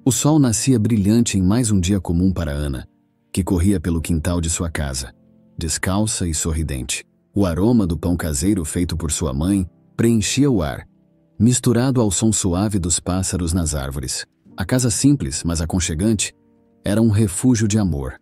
O sol nascia brilhante em mais um dia comum para Ana, que corria pelo quintal de sua casa, descalça e sorridente. O aroma do pão caseiro feito por sua mãe preenchia o ar, misturado ao som suave dos pássaros nas árvores. A casa simples, mas aconchegante, era um refúgio de amor,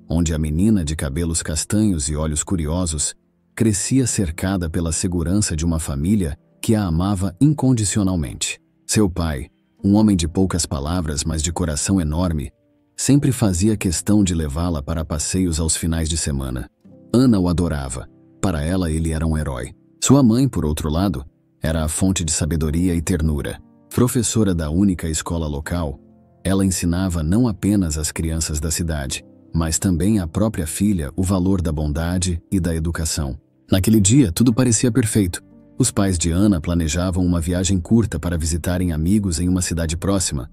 onde a menina de cabelos castanhos e olhos curiosos crescia cercada pela segurança de uma família que a amava incondicionalmente. Seu pai, um homem de poucas palavras, mas de coração enorme, sempre fazia questão de levá-la para passeios aos finais de semana. Ana o adorava. Para ela, ele era um herói. Sua mãe, por outro lado, era a fonte de sabedoria e ternura. Professora da única escola local, ela ensinava não apenas às crianças da cidade, mas também à própria filha o valor da bondade e da educação. Naquele dia, tudo parecia perfeito. Os pais de Ana planejavam uma viagem curta para visitarem amigos em uma cidade próxima,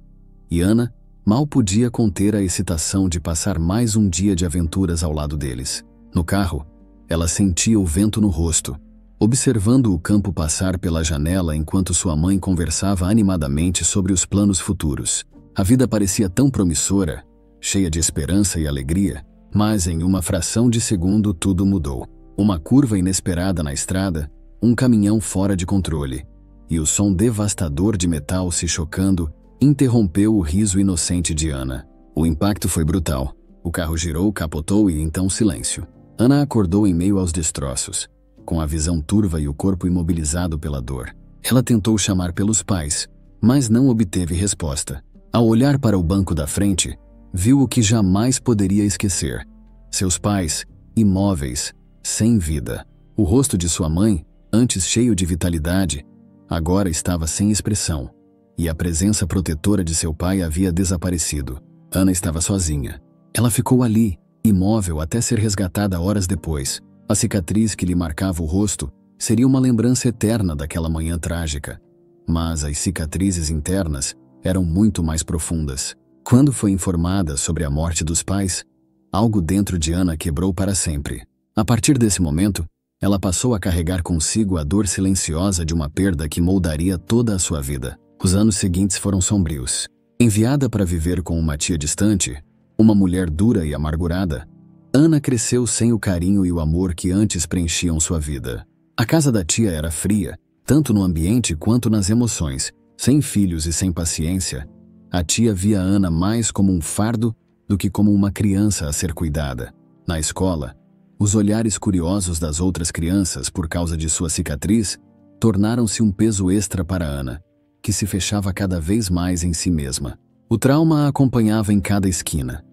e Ana mal podia conter a excitação de passar mais um dia de aventuras ao lado deles. No carro, ela sentia o vento no rosto, observando o campo passar pela janela enquanto sua mãe conversava animadamente sobre os planos futuros. A vida parecia tão promissora, cheia de esperança e alegria, mas em uma fração de segundo tudo mudou. Uma curva inesperada na estrada, um caminhão fora de controle, e o som devastador de metal se chocando interrompeu o riso inocente de Ana. O impacto foi brutal. O carro girou, capotou e então silêncio. Ana acordou em meio aos destroços, com a visão turva e o corpo imobilizado pela dor. Ela tentou chamar pelos pais, mas não obteve resposta. Ao olhar para o banco da frente, viu o que jamais poderia esquecer. Seus pais, imóveis, sem vida. O rosto de sua mãe, antes cheio de vitalidade, agora estava sem expressão, e a presença protetora de seu pai havia desaparecido. Ana estava sozinha. Ela ficou ali, imóvel até ser resgatada horas depois. A cicatriz que lhe marcava o rosto seria uma lembrança eterna daquela manhã trágica, mas as cicatrizes internas eram muito mais profundas. Quando foi informada sobre a morte dos pais, algo dentro de Ana quebrou para sempre. A partir desse momento, ela passou a carregar consigo a dor silenciosa de uma perda que moldaria toda a sua vida. Os anos seguintes foram sombrios. Enviada para viver com uma tia distante, uma mulher dura e amargurada, Ana cresceu sem o carinho e o amor que antes preenchiam sua vida. A casa da tia era fria, tanto no ambiente quanto nas emoções. Sem filhos e sem paciência, a tia via Ana mais como um fardo do que como uma criança a ser cuidada. Na escola, os olhares curiosos das outras crianças por causa de sua cicatriz tornaram-se um peso extra para Ana, que se fechava cada vez mais em si mesma. O trauma a acompanhava em cada esquina.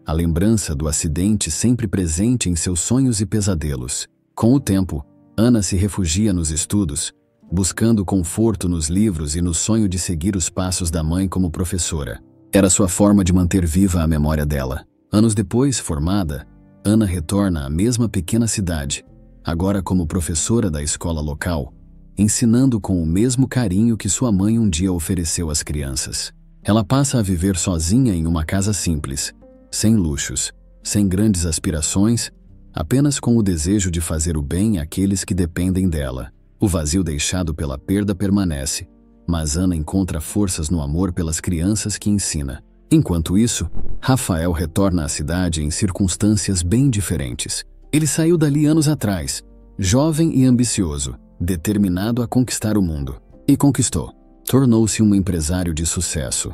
A lembrança do acidente sempre presente em seus sonhos e pesadelos. Com o tempo, Ana se refugia nos estudos, buscando conforto nos livros e no sonho de seguir os passos da mãe como professora. Era sua forma de manter viva a memória dela. Anos depois, formada, Ana retorna à mesma pequena cidade, agora como professora da escola local, ensinando com o mesmo carinho que sua mãe um dia ofereceu às crianças. Ela passa a viver sozinha em uma casa simples, sem luxos, sem grandes aspirações, apenas com o desejo de fazer o bem àqueles que dependem dela. O vazio deixado pela perda permanece, mas Ana encontra forças no amor pelas crianças que ensina. Enquanto isso, Rafael retorna à cidade em circunstâncias bem diferentes. Ele saiu dali anos atrás, jovem e ambicioso, determinado a conquistar o mundo. E conquistou. Tornou-se um empresário de sucesso,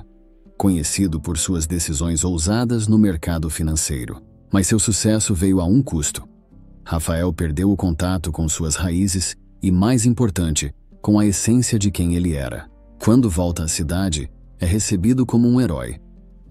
conhecido por suas decisões ousadas no mercado financeiro. Mas seu sucesso veio a um custo. Rafael perdeu o contato com suas raízes e, mais importante, com a essência de quem ele era. Quando volta à cidade, é recebido como um herói,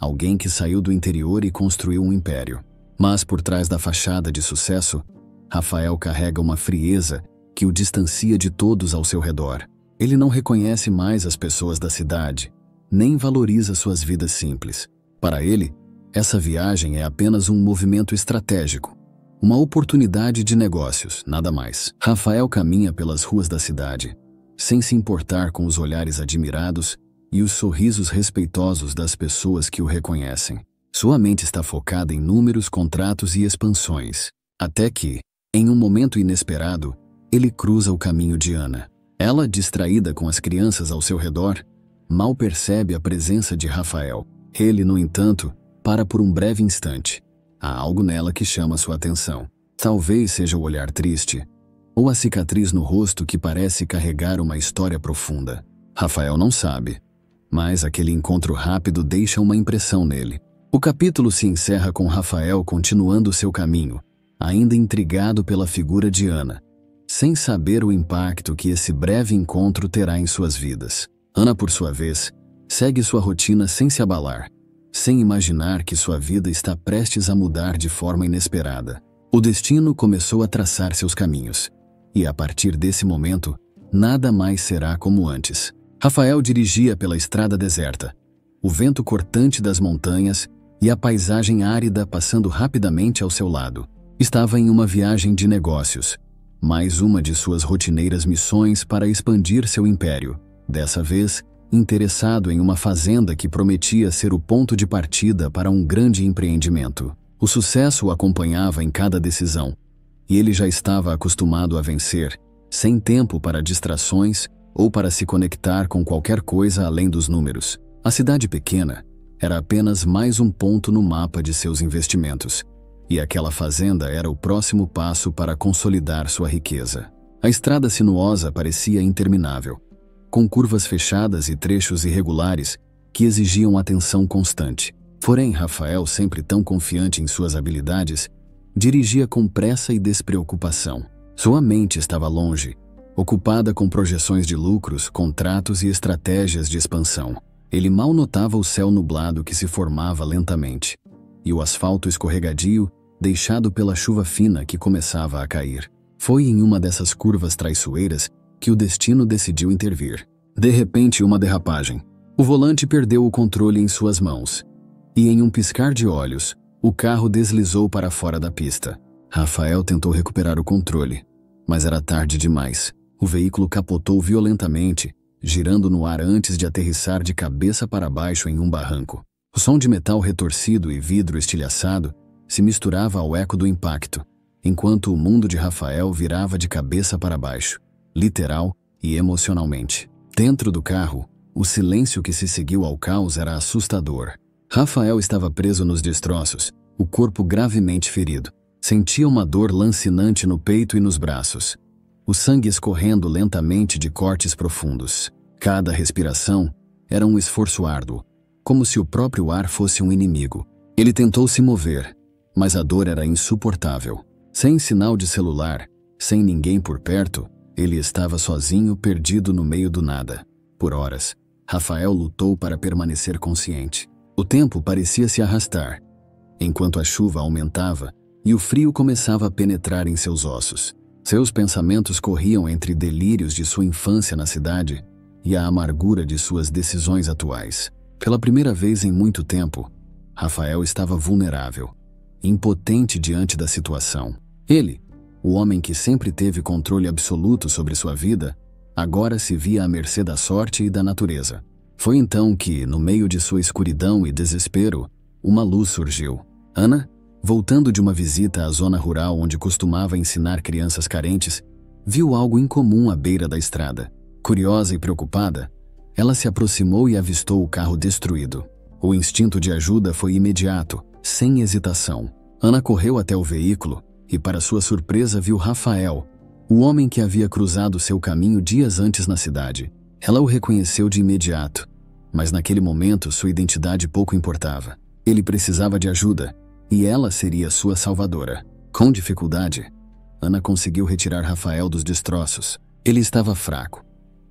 alguém que saiu do interior e construiu um império. Mas por trás da fachada de sucesso, Rafael carrega uma frieza que o distancia de todos ao seu redor. Ele não reconhece mais as pessoas da cidade, nem valoriza suas vidas simples. Para ele, essa viagem é apenas um movimento estratégico, uma oportunidade de negócios, nada mais. Rafael caminha pelas ruas da cidade, sem se importar com os olhares admirados e os sorrisos respeitosos das pessoas que o reconhecem. Sua mente está focada em números, contratos e expansões. Até que, em um momento inesperado, ele cruza o caminho de Ana. Ela, distraída com as crianças ao seu redor, mal percebe a presença de Rafael. Ele, no entanto, para por um breve instante. Há algo nela que chama sua atenção. Talvez seja o olhar triste, ou a cicatriz no rosto que parece carregar uma história profunda. Rafael não sabe, mas aquele encontro rápido deixa uma impressão nele. O capítulo se encerra com Rafael continuando seu caminho, ainda intrigado pela figura de Ana, sem saber o impacto que esse breve encontro terá em suas vidas. Ana, por sua vez, segue sua rotina sem se abalar, sem imaginar que sua vida está prestes a mudar de forma inesperada. O destino começou a traçar seus caminhos, e a partir desse momento, nada mais será como antes. Rafael dirigia pela estrada deserta, o vento cortante das montanhas e a paisagem árida passando rapidamente ao seu lado. Estava em uma viagem de negócios, mais uma de suas rotineiras missões para expandir seu império. Dessa vez, interessado em uma fazenda que prometia ser o ponto de partida para um grande empreendimento. O sucesso o acompanhava em cada decisão, e ele já estava acostumado a vencer, sem tempo para distrações ou para se conectar com qualquer coisa além dos números. A cidade pequena era apenas mais um ponto no mapa de seus investimentos, e aquela fazenda era o próximo passo para consolidar sua riqueza. A estrada sinuosa parecia interminável, com curvas fechadas e trechos irregulares que exigiam atenção constante. Porém, Rafael, sempre tão confiante em suas habilidades, dirigia com pressa e despreocupação. Sua mente estava longe, ocupada com projeções de lucros, contratos e estratégias de expansão. Ele mal notava o céu nublado que se formava lentamente, e o asfalto escorregadio, deixado pela chuva fina que começava a cair. Foi em uma dessas curvas traiçoeiras que o destino decidiu intervir. De repente, uma derrapagem. O volante perdeu o controle em suas mãos, e em um piscar de olhos, o carro deslizou para fora da pista. Rafael tentou recuperar o controle, mas era tarde demais. O veículo capotou violentamente, girando no ar antes de aterrissar de cabeça para baixo em um barranco. O som de metal retorcido e vidro estilhaçado se misturava ao eco do impacto, enquanto o mundo de Rafael virava de cabeça para baixo, literal e emocionalmente. Dentro do carro, o silêncio que se seguiu ao caos era assustador. Rafael estava preso nos destroços, o corpo gravemente ferido. Sentia uma dor lancinante no peito e nos braços, o sangue escorrendo lentamente de cortes profundos. Cada respiração era um esforço árduo, como se o próprio ar fosse um inimigo. Ele tentou se mover, mas a dor era insuportável. Sem sinal de celular, sem ninguém por perto, ele estava sozinho, perdido no meio do nada. Por horas, Rafael lutou para permanecer consciente. O tempo parecia se arrastar, enquanto a chuva aumentava e o frio começava a penetrar em seus ossos. Seus pensamentos corriam entre delírios de sua infância na cidade e a amargura de suas decisões atuais. Pela primeira vez em muito tempo, Rafael estava vulnerável, impotente diante da situação. Ele, o homem que sempre teve controle absoluto sobre sua vida, agora se via à mercê da sorte e da natureza. Foi então que, no meio de sua escuridão e desespero, uma luz surgiu. Ana, voltando de uma visita à zona rural onde costumava ensinar crianças carentes, viu algo incomum à beira da estrada. Curiosa e preocupada, ela se aproximou e avistou o carro destruído. O instinto de ajuda foi imediato, sem hesitação. Ana correu até o veículo e, para sua surpresa, viu Rafael, o homem que havia cruzado seu caminho dias antes na cidade. Ela o reconheceu de imediato, mas naquele momento sua identidade pouco importava. Ele precisava de ajuda, e ela seria sua salvadora. Com dificuldade, Ana conseguiu retirar Rafael dos destroços. Ele estava fraco,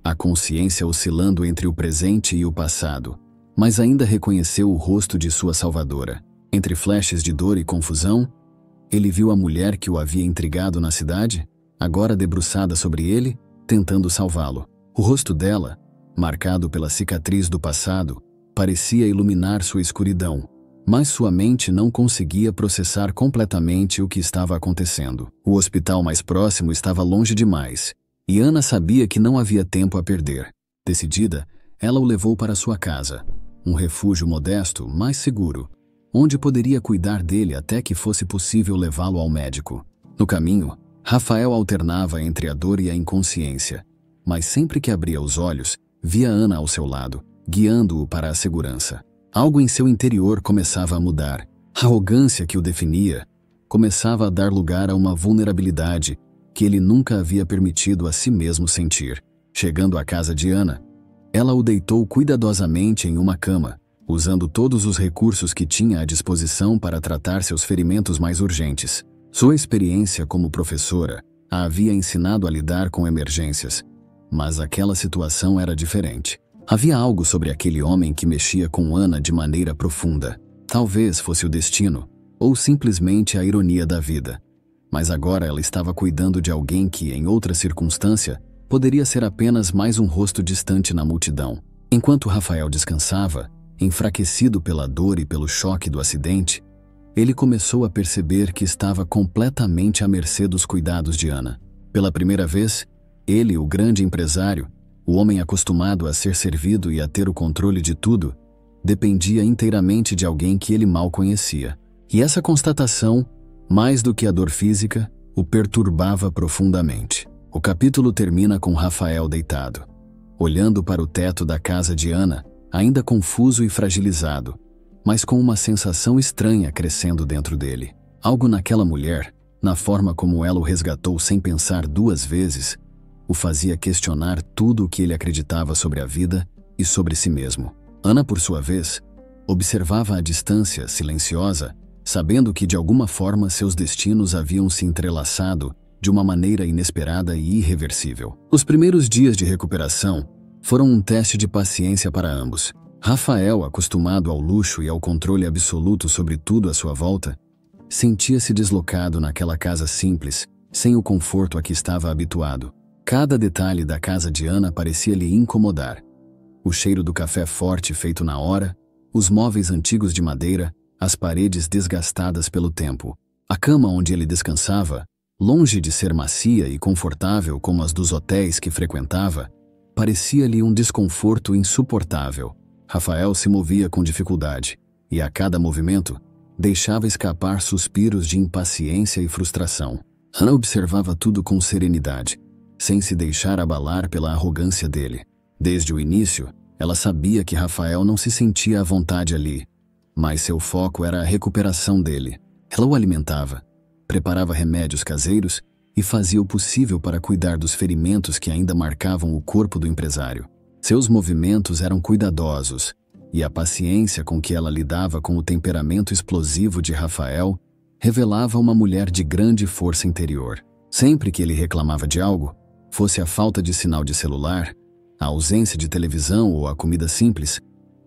a consciência oscilando entre o presente e o passado, mas ainda reconheceu o rosto de sua salvadora. Entre flashes de dor e confusão, ele viu a mulher que o havia intrigado na cidade, agora debruçada sobre ele, tentando salvá-lo. O rosto dela, marcado pela cicatriz do passado, parecia iluminar sua escuridão, mas sua mente não conseguia processar completamente o que estava acontecendo. O hospital mais próximo estava longe demais, e Ana sabia que não havia tempo a perder. Decidida, ela o levou para sua casa, um refúgio modesto, mas seguro, onde poderia cuidar dele até que fosse possível levá-lo ao médico. No caminho, Rafael alternava entre a dor e a inconsciência, mas sempre que abria os olhos, via Ana ao seu lado, guiando-o para a segurança. Algo em seu interior começava a mudar. A arrogância que o definia começava a dar lugar a uma vulnerabilidade que ele nunca havia permitido a si mesmo sentir. Chegando à casa de Ana, ela o deitou cuidadosamente em uma cama, usando todos os recursos que tinha à disposição para tratar seus ferimentos mais urgentes. Sua experiência como professora a havia ensinado a lidar com emergências, mas aquela situação era diferente. Havia algo sobre aquele homem que mexia com Ana de maneira profunda. Talvez fosse o destino, ou simplesmente a ironia da vida. Mas agora ela estava cuidando de alguém que, em outra circunstância, poderia ser apenas mais um rosto distante na multidão. Enquanto Rafael descansava, enfraquecido pela dor e pelo choque do acidente, ele começou a perceber que estava completamente à mercê dos cuidados de Ana. Pela primeira vez, ele, o grande empresário, o homem acostumado a ser servido e a ter o controle de tudo, dependia inteiramente de alguém que ele mal conhecia. E essa constatação, mais do que a dor física, o perturbava profundamente. O capítulo termina com Rafael deitado, olhando para o teto da casa de Ana, ainda confuso e fragilizado, mas com uma sensação estranha crescendo dentro dele. Algo naquela mulher, na forma como ela o resgatou sem pensar duas vezes, o fazia questionar tudo o que ele acreditava sobre a vida e sobre si mesmo. Ana, por sua vez, observava à distância, silenciosa, sabendo que de alguma forma seus destinos haviam se entrelaçado de uma maneira inesperada e irreversível. Os primeiros dias de recuperação foram um teste de paciência para ambos. Rafael, acostumado ao luxo e ao controle absoluto sobre tudo à sua volta, sentia-se deslocado naquela casa simples, sem o conforto a que estava habituado. Cada detalhe da casa de Ana parecia lhe incomodar. O cheiro do café forte feito na hora, os móveis antigos de madeira, as paredes desgastadas pelo tempo. A cama onde ele descansava, longe de ser macia e confortável como as dos hotéis que frequentava, parecia-lhe um desconforto insuportável. Rafael se movia com dificuldade, e a cada movimento, deixava escapar suspiros de impaciência e frustração. Ana observava tudo com serenidade, sem se deixar abalar pela arrogância dele. Desde o início, ela sabia que Rafael não se sentia à vontade ali, mas seu foco era a recuperação dele. Ela o alimentava, preparava remédios caseiros e fazia o possível para cuidar dos ferimentos que ainda marcavam o corpo do empresário. Seus movimentos eram cuidadosos, e a paciência com que ela lidava com o temperamento explosivo de Rafael revelava uma mulher de grande força interior. Sempre que ele reclamava de algo, fosse a falta de sinal de celular, a ausência de televisão ou a comida simples,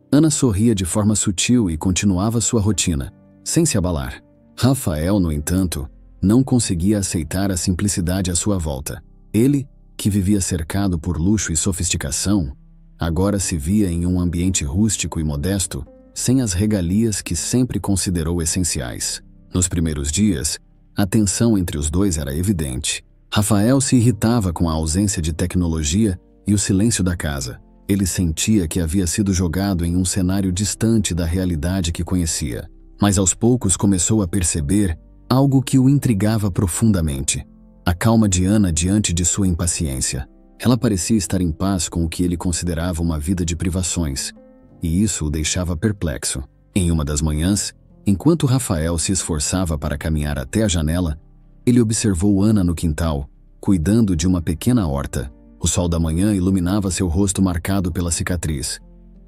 Ana sorria de forma sutil e continuava sua rotina, sem se abalar. Rafael, no entanto, não conseguia aceitar a simplicidade à sua volta. Ele, que vivia cercado por luxo e sofisticação, agora se via em um ambiente rústico e modesto, sem as regalias que sempre considerou essenciais. Nos primeiros dias, a tensão entre os dois era evidente. Rafael se irritava com a ausência de tecnologia e o silêncio da casa. Ele sentia que havia sido jogado em um cenário distante da realidade que conhecia. Mas aos poucos começou a perceber algo que o intrigava profundamente: a calma de Ana diante de sua impaciência. Ela parecia estar em paz com o que ele considerava uma vida de privações, e isso o deixava perplexo. Em uma das manhãs, enquanto Rafael se esforçava para caminhar até a janela, ele observou Ana no quintal, cuidando de uma pequena horta. O sol da manhã iluminava seu rosto marcado pela cicatriz,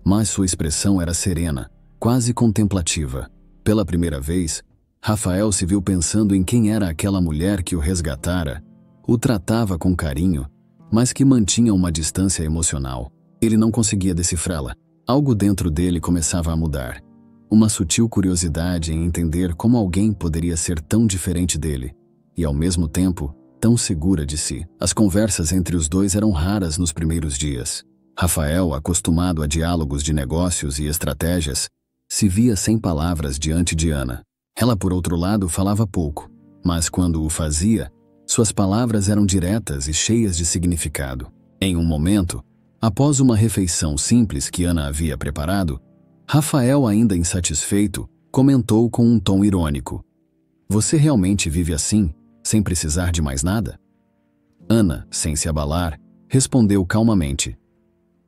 mas sua expressão era serena, quase contemplativa. Pela primeira vez, Rafael se viu pensando em quem era aquela mulher que o resgatara, o tratava com carinho, mas que mantinha uma distância emocional. Ele não conseguia decifrá-la. Algo dentro dele começava a mudar. Uma sutil curiosidade em entender como alguém poderia ser tão diferente dele, e ao mesmo tempo, tão segura de si. As conversas entre os dois eram raras nos primeiros dias. Rafael, acostumado a diálogos de negócios e estratégias, se via sem palavras diante de Ana. Ela, por outro lado, falava pouco, mas quando o fazia, suas palavras eram diretas e cheias de significado. Em um momento, após uma refeição simples que Ana havia preparado, Rafael, ainda insatisfeito, comentou com um tom irônico: "Você realmente vive assim, sem precisar de mais nada?" Ana, sem se abalar, respondeu calmamente: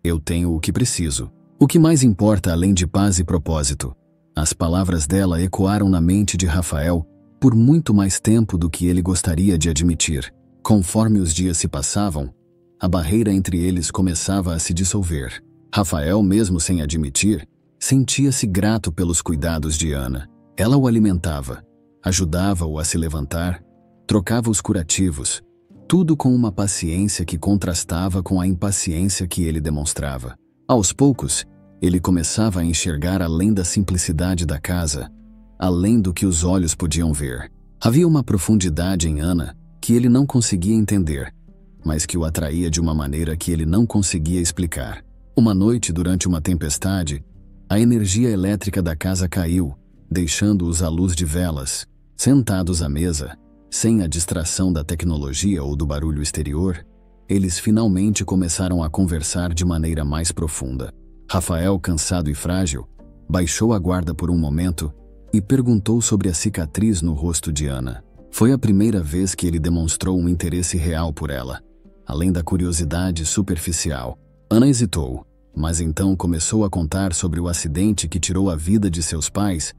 "Eu tenho o que preciso. O que mais importa além de paz e propósito? As palavras dela ecoaram na mente de Rafael por muito mais tempo do que ele gostaria de admitir. Conforme os dias se passavam, a barreira entre eles começava a se dissolver. Rafael, mesmo sem admitir, sentia-se grato pelos cuidados de Ana. Ela o alimentava, ajudava-o a se levantar, trocava os curativos, tudo com uma paciência que contrastava com a impaciência que ele demonstrava. Aos poucos, ele começava a enxergar além da simplicidade da casa, além do que os olhos podiam ver. Havia uma profundidade em Ana que ele não conseguia entender, mas que o atraía de uma maneira que ele não conseguia explicar. Uma noite, durante uma tempestade, a energia elétrica da casa caiu, deixando-os à luz de velas, sentados à mesa, sem a distração da tecnologia ou do barulho exterior. Eles finalmente começaram a conversar de maneira mais profunda. Rafael, cansado e frágil, baixou a guarda por um momento e perguntou sobre a cicatriz no rosto de Ana. Foi a primeira vez que ele demonstrou um interesse real por ela, além da curiosidade superficial. Ana hesitou, mas então começou a contar sobre o acidente que tirou a vida de seus pais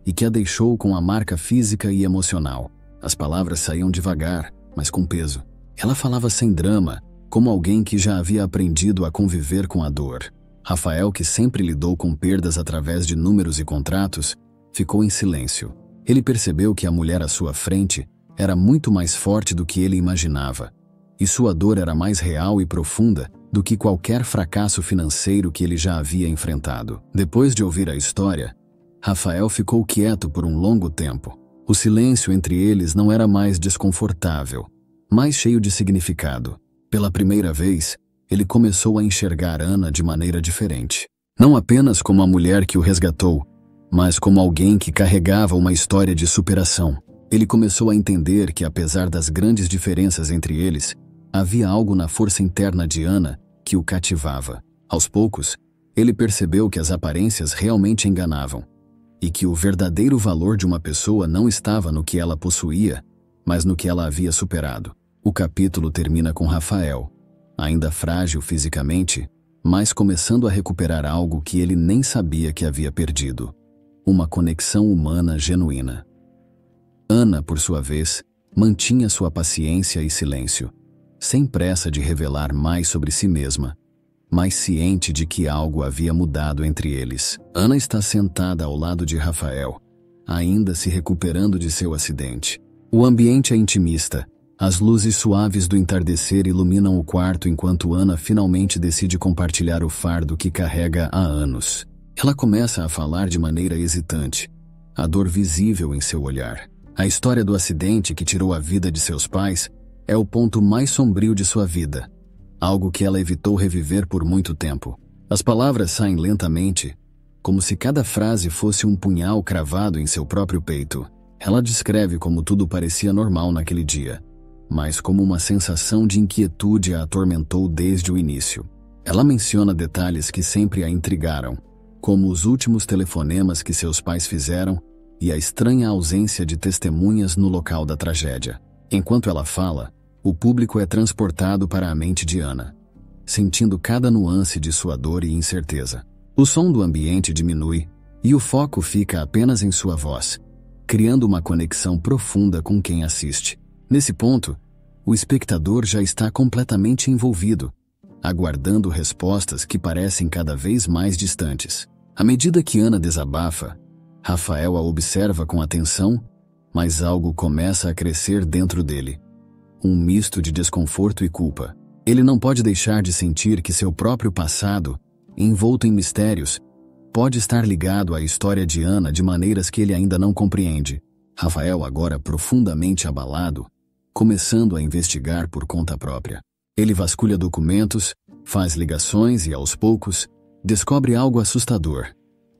e que a deixou com a marca física e emocional. As palavras saíam devagar, mas com peso. Ela falava sem drama, como alguém que já havia aprendido a conviver com a dor. Rafael, que sempre lidou com perdas através de números e contratos, ficou em silêncio. Ele percebeu que a mulher à sua frente era muito mais forte do que ele imaginava, e sua dor era mais real e profunda do que qualquer fracasso financeiro que ele já havia enfrentado. Depois de ouvir a história, Rafael ficou quieto por um longo tempo. O silêncio entre eles não era mais desconfortável, mas cheio de significado. Pela primeira vez, ele começou a enxergar Ana de maneira diferente. Não apenas como a mulher que o resgatou, mas como alguém que carregava uma história de superação. Ele começou a entender que, apesar das grandes diferenças entre eles, havia algo na força interna de Ana que o cativava. Aos poucos, ele percebeu que as aparências realmente enganavam, e que o verdadeiro valor de uma pessoa não estava no que ela possuía, mas no que ela havia superado. O capítulo termina com Rafael, ainda frágil fisicamente, mas começando a recuperar algo que ele nem sabia que havia perdido: uma conexão humana genuína. Ana, por sua vez, mantinha sua paciência e silêncio, sem pressa de revelar mais sobre si mesma, mas ciente de que algo havia mudado entre eles. Ana está sentada ao lado de Rafael, ainda se recuperando de seu acidente. O ambiente é intimista. As luzes suaves do entardecer iluminam o quarto enquanto Ana finalmente decide compartilhar o fardo que carrega há anos. Ela começa a falar de maneira hesitante, a dor visível em seu olhar. A história do acidente que tirou a vida de seus pais é o ponto mais sombrio de sua vida, algo que ela evitou reviver por muito tempo. As palavras saem lentamente, como se cada frase fosse um punhal cravado em seu próprio peito. Ela descreve como tudo parecia normal naquele dia, mas como uma sensação de inquietude a atormentou desde o início. Ela menciona detalhes que sempre a intrigaram, como os últimos telefonemas que seus pais fizeram e a estranha ausência de testemunhas no local da tragédia. Enquanto ela fala, o público é transportado para a mente de Ana, sentindo cada nuance de sua dor e incerteza. O som do ambiente diminui e o foco fica apenas em sua voz, criando uma conexão profunda com quem assiste. Nesse ponto, o espectador já está completamente envolvido, aguardando respostas que parecem cada vez mais distantes. À medida que Ana desabafa, Rafael a observa com atenção, mas algo começa a crescer dentro dele. Um misto de desconforto e culpa. Ele não pode deixar de sentir que seu próprio passado, envolto em mistérios, pode estar ligado à história de Ana de maneiras que ele ainda não compreende. Rafael, agora profundamente abalado, começando a investigar por conta própria. Ele vasculha documentos, faz ligações e, aos poucos, descobre algo assustador.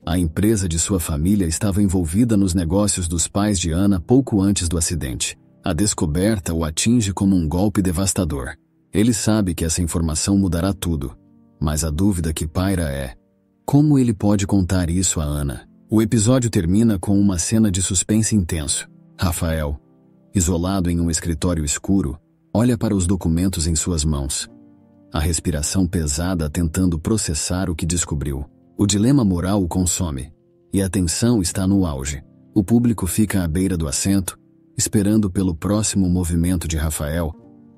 A empresa de sua família estava envolvida nos negócios dos pais de Ana pouco antes do acidente. A descoberta o atinge como um golpe devastador. Ele sabe que essa informação mudará tudo, mas a dúvida que paira é: como ele pode contar isso a Ana? O episódio termina com uma cena de suspense intenso. Rafael, isolado em um escritório escuro, olha para os documentos em suas mãos, a respiração pesada tentando processar o que descobriu. O dilema moral o consome, e a tensão está no auge. O público fica à beira do assento, esperando pelo próximo movimento de Rafael,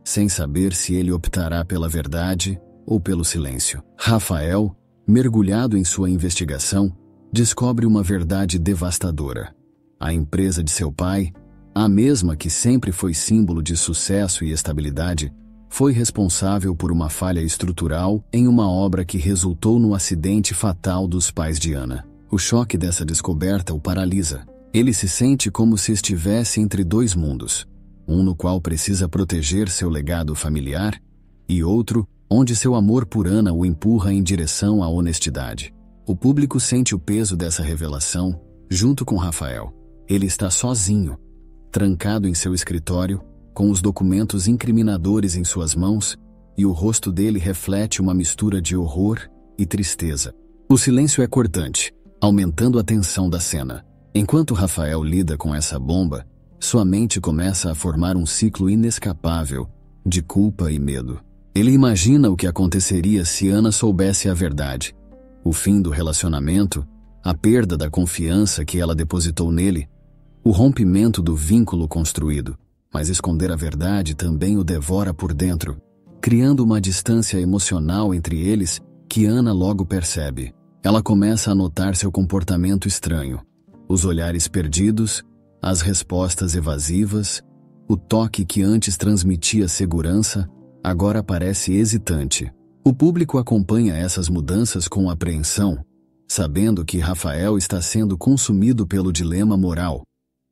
sem saber se ele optará pela verdade ou pelo silêncio. Rafael, mergulhado em sua investigação, descobre uma verdade devastadora. A empresa de seu pai, a mesma que sempre foi símbolo de sucesso e estabilidade, foi responsável por uma falha estrutural em uma obra que resultou no acidente fatal dos pais de Ana. O choque dessa descoberta o paralisa. Ele se sente como se estivesse entre dois mundos, um no qual precisa proteger seu legado familiar e outro onde seu amor por Ana o empurra em direção à honestidade. O público sente o peso dessa revelação junto com Rafael. Ele está sozinho, trancado em seu escritório, com os documentos incriminadores em suas mãos, e o rosto dele reflete uma mistura de horror e tristeza. O silêncio é cortante, aumentando a tensão da cena. Enquanto Rafael lida com essa bomba, sua mente começa a formar um ciclo inescapável de culpa e medo. Ele imagina o que aconteceria se Ana soubesse a verdade. O fim do relacionamento, a perda da confiança que ela depositou nele, o rompimento do vínculo construído. Mas esconder a verdade também o devora por dentro, criando uma distância emocional entre eles que Ana logo percebe. Ela começa a notar seu comportamento estranho, os olhares perdidos, as respostas evasivas, o toque que antes transmitia segurança, agora parece hesitante. O público acompanha essas mudanças com apreensão, sabendo que Rafael está sendo consumido pelo dilema moral.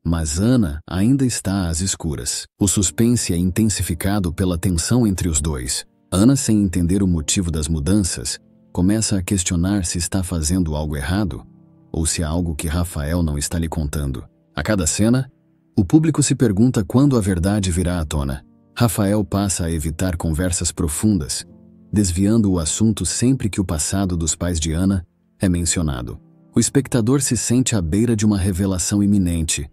Mas Ana ainda está às escuras. O suspense é intensificado pela tensão entre os dois. Ana, sem entender o motivo das mudanças, começa a questionar se está fazendo algo errado ou se há algo que Rafael não está lhe contando. A cada cena, o público se pergunta quando a verdade virá à tona. Rafael passa a evitar conversas profundas, desviando o assunto sempre que o passado dos pais de Ana é mencionado. O espectador se sente à beira de uma revelação iminente,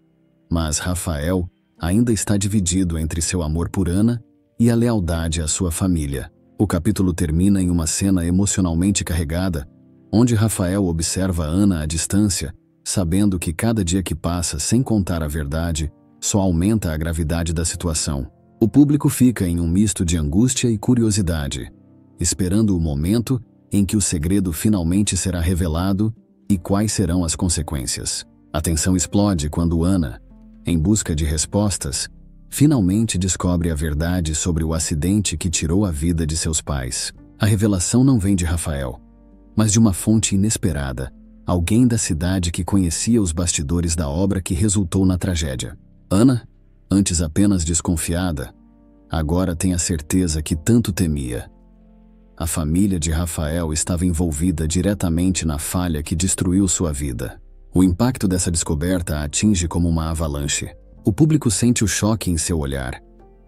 mas Rafael ainda está dividido entre seu amor por Ana e a lealdade à sua família. O capítulo termina em uma cena emocionalmente carregada, onde Rafael observa Ana à distância, sabendo que cada dia que passa sem contar a verdade só aumenta a gravidade da situação. O público fica em um misto de angústia e curiosidade, esperando o momento em que o segredo finalmente será revelado e quais serão as consequências. A tensão explode quando Ana, em busca de respostas, finalmente descobre a verdade sobre o acidente que tirou a vida de seus pais. A revelação não vem de Rafael, mas de uma fonte inesperada, alguém da cidade que conhecia os bastidores da obra que resultou na tragédia. Ana, antes apenas desconfiada, agora tem a certeza que tanto temia. A família de Rafael estava envolvida diretamente na falha que destruiu sua vida. O impacto dessa descoberta a atinge como uma avalanche. O público sente o choque em seu olhar,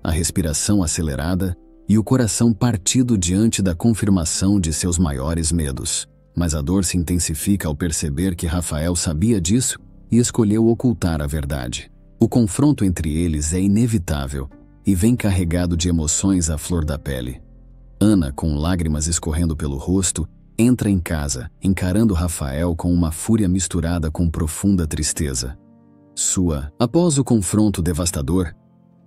a respiração acelerada e o coração partido diante da confirmação de seus maiores medos. Mas a dor se intensifica ao perceber que Rafael sabia disso e escolheu ocultar a verdade. O confronto entre eles é inevitável e vem carregado de emoções à flor da pele. Ana, com lágrimas escorrendo pelo rosto, entra em casa, encarando Rafael com uma fúria misturada com profunda tristeza. Após o confronto devastador,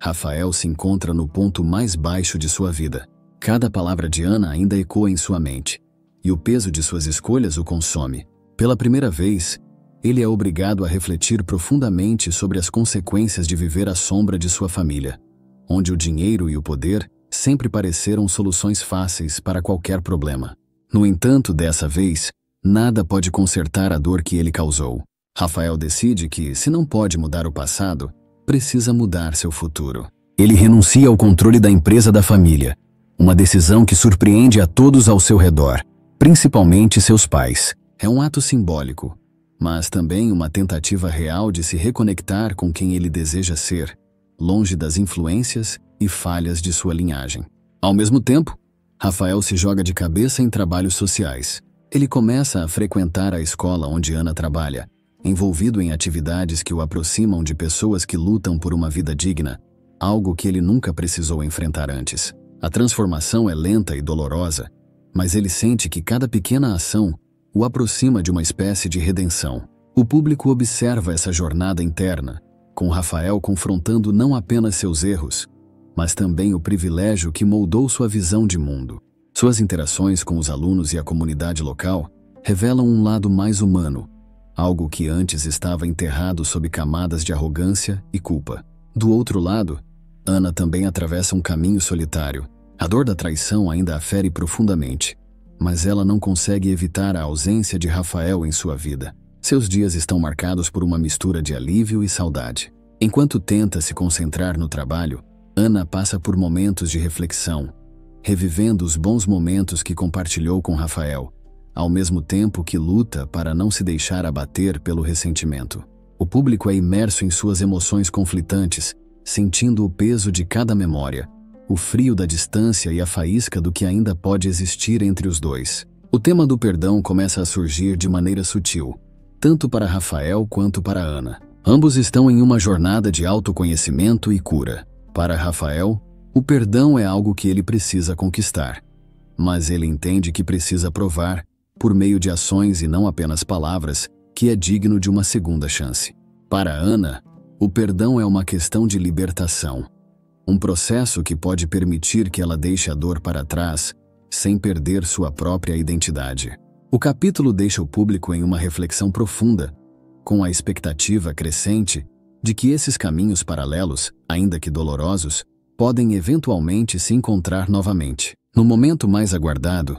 Rafael se encontra no ponto mais baixo de sua vida. Cada palavra de Ana ainda ecoa em sua mente, e o peso de suas escolhas o consome. Pela primeira vez, ele é obrigado a refletir profundamente sobre as consequências de viver à sombra de sua família, onde o dinheiro e o poder sempre pareceram soluções fáceis para qualquer problema. No entanto, dessa vez, nada pode consertar a dor que ele causou. Rafael decide que, se não pode mudar o passado, precisa mudar seu futuro. Ele renuncia ao controle da empresa da família, uma decisão que surpreende a todos ao seu redor, principalmente seus pais. É um ato simbólico, mas também uma tentativa real de se reconectar com quem ele deseja ser, longe das influências e falhas de sua linhagem. Ao mesmo tempo, Rafael se joga de cabeça em trabalhos sociais. Ele começa a frequentar a escola onde Ana trabalha, envolvido em atividades que o aproximam de pessoas que lutam por uma vida digna, algo que ele nunca precisou enfrentar antes. A transformação é lenta e dolorosa, mas ele sente que cada pequena ação o aproxima de uma espécie de redenção. O público observa essa jornada interna, com Rafael confrontando não apenas seus erros, mas também o privilégio que moldou sua visão de mundo. Suas interações com os alunos e a comunidade local revelam um lado mais humano, algo que antes estava enterrado sob camadas de arrogância e culpa. Do outro lado, Ana também atravessa um caminho solitário. A dor da traição ainda a fere profundamente, mas ela não consegue evitar a ausência de Rafael em sua vida. Seus dias estão marcados por uma mistura de alívio e saudade. Enquanto tenta se concentrar no trabalho, Ana passa por momentos de reflexão, revivendo os bons momentos que compartilhou com Rafael, ao mesmo tempo que luta para não se deixar abater pelo ressentimento. O público é imerso em suas emoções conflitantes, sentindo o peso de cada memória, o frio da distância e a faísca do que ainda pode existir entre os dois. O tema do perdão começa a surgir de maneira sutil, tanto para Rafael quanto para Ana. Ambos estão em uma jornada de autoconhecimento e cura. Para Rafael, o perdão é algo que ele precisa conquistar, mas ele entende que precisa provar, por meio de ações e não apenas palavras, que é digno de uma segunda chance. Para Ana, o perdão é uma questão de libertação, um processo que pode permitir que ela deixe a dor para trás, sem perder sua própria identidade. O capítulo deixa o público em uma reflexão profunda, com a expectativa crescente de que esses caminhos paralelos, ainda que dolorosos, podem eventualmente se encontrar novamente. No momento mais aguardado,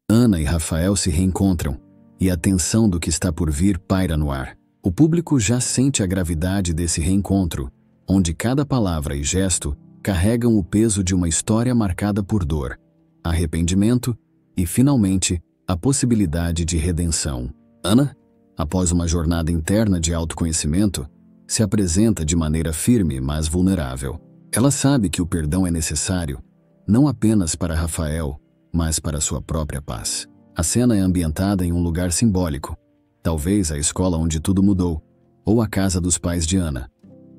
Ana e Rafael se reencontram, e a tensão do que está por vir paira no ar. O público já sente a gravidade desse reencontro, onde cada palavra e gesto carregam o peso de uma história marcada por dor, arrependimento e, finalmente, a possibilidade de redenção. Ana, após uma jornada interna de autoconhecimento, se apresenta de maneira firme, mas vulnerável. Ela sabe que o perdão é necessário, não apenas para Rafael, mas para sua própria paz. A cena é ambientada em um lugar simbólico, talvez a escola onde tudo mudou, ou a casa dos pais de Ana,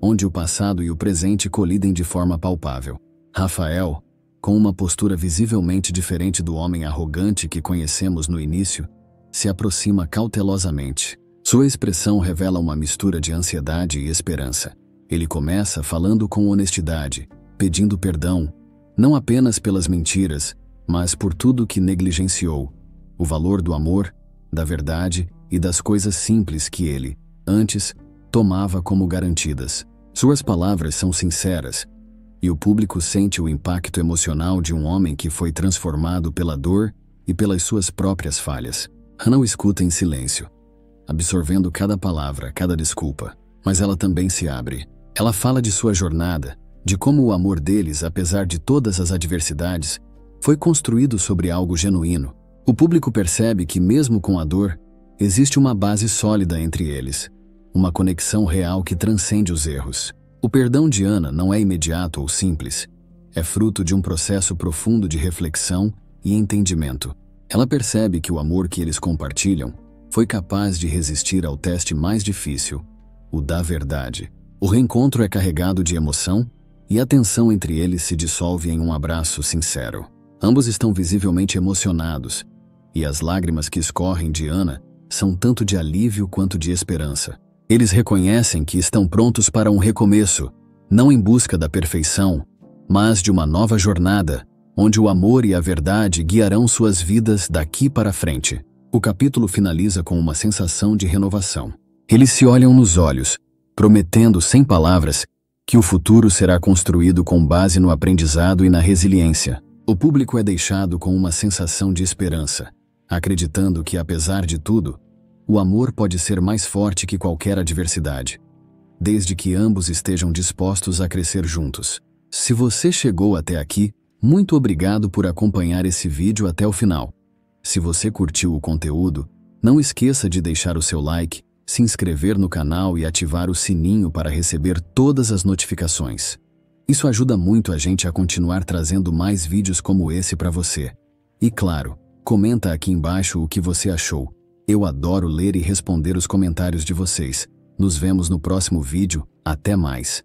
onde o passado e o presente colidem de forma palpável. Rafael, com uma postura visivelmente diferente do homem arrogante que conhecemos no início, se aproxima cautelosamente. Sua expressão revela uma mistura de ansiedade e esperança. Ele começa falando com honestidade, pedindo perdão, não apenas pelas mentiras, mas por tudo que negligenciou, o valor do amor, da verdade e das coisas simples que ele, antes, tomava como garantidas. Suas palavras são sinceras, e o público sente o impacto emocional de um homem que foi transformado pela dor e pelas suas próprias falhas. Ana o escuta em silêncio, absorvendo cada palavra, cada desculpa, mas ela também se abre. Ela fala de sua jornada, de como o amor deles, apesar de todas as adversidades, foi construído sobre algo genuíno. O público percebe que, mesmo com a dor, existe uma base sólida entre eles, uma conexão real que transcende os erros. O perdão de Ana não é imediato ou simples, é fruto de um processo profundo de reflexão e entendimento. Ela percebe que o amor que eles compartilham foi capaz de resistir ao teste mais difícil, o da verdade. O reencontro é carregado de emoção e a tensão entre eles se dissolve em um abraço sincero. Ambos estão visivelmente emocionados, e as lágrimas que escorrem de Ana são tanto de alívio quanto de esperança. Eles reconhecem que estão prontos para um recomeço, não em busca da perfeição, mas de uma nova jornada, onde o amor e a verdade guiarão suas vidas daqui para frente. O capítulo finaliza com uma sensação de renovação. Eles se olham nos olhos, prometendo sem palavras que o futuro será construído com base no aprendizado e na resiliência. O público é deixado com uma sensação de esperança, acreditando que, apesar de tudo, o amor pode ser mais forte que qualquer adversidade, desde que ambos estejam dispostos a crescer juntos. Se você chegou até aqui, muito obrigado por acompanhar esse vídeo até o final. Se você curtiu o conteúdo, não esqueça de deixar o seu like, se inscrever no canal e ativar o sininho para receber todas as notificações. Isso ajuda muito a gente a continuar trazendo mais vídeos como esse para você. E claro, comenta aqui embaixo o que você achou. Eu adoro ler e responder os comentários de vocês. Nos vemos no próximo vídeo. Até mais.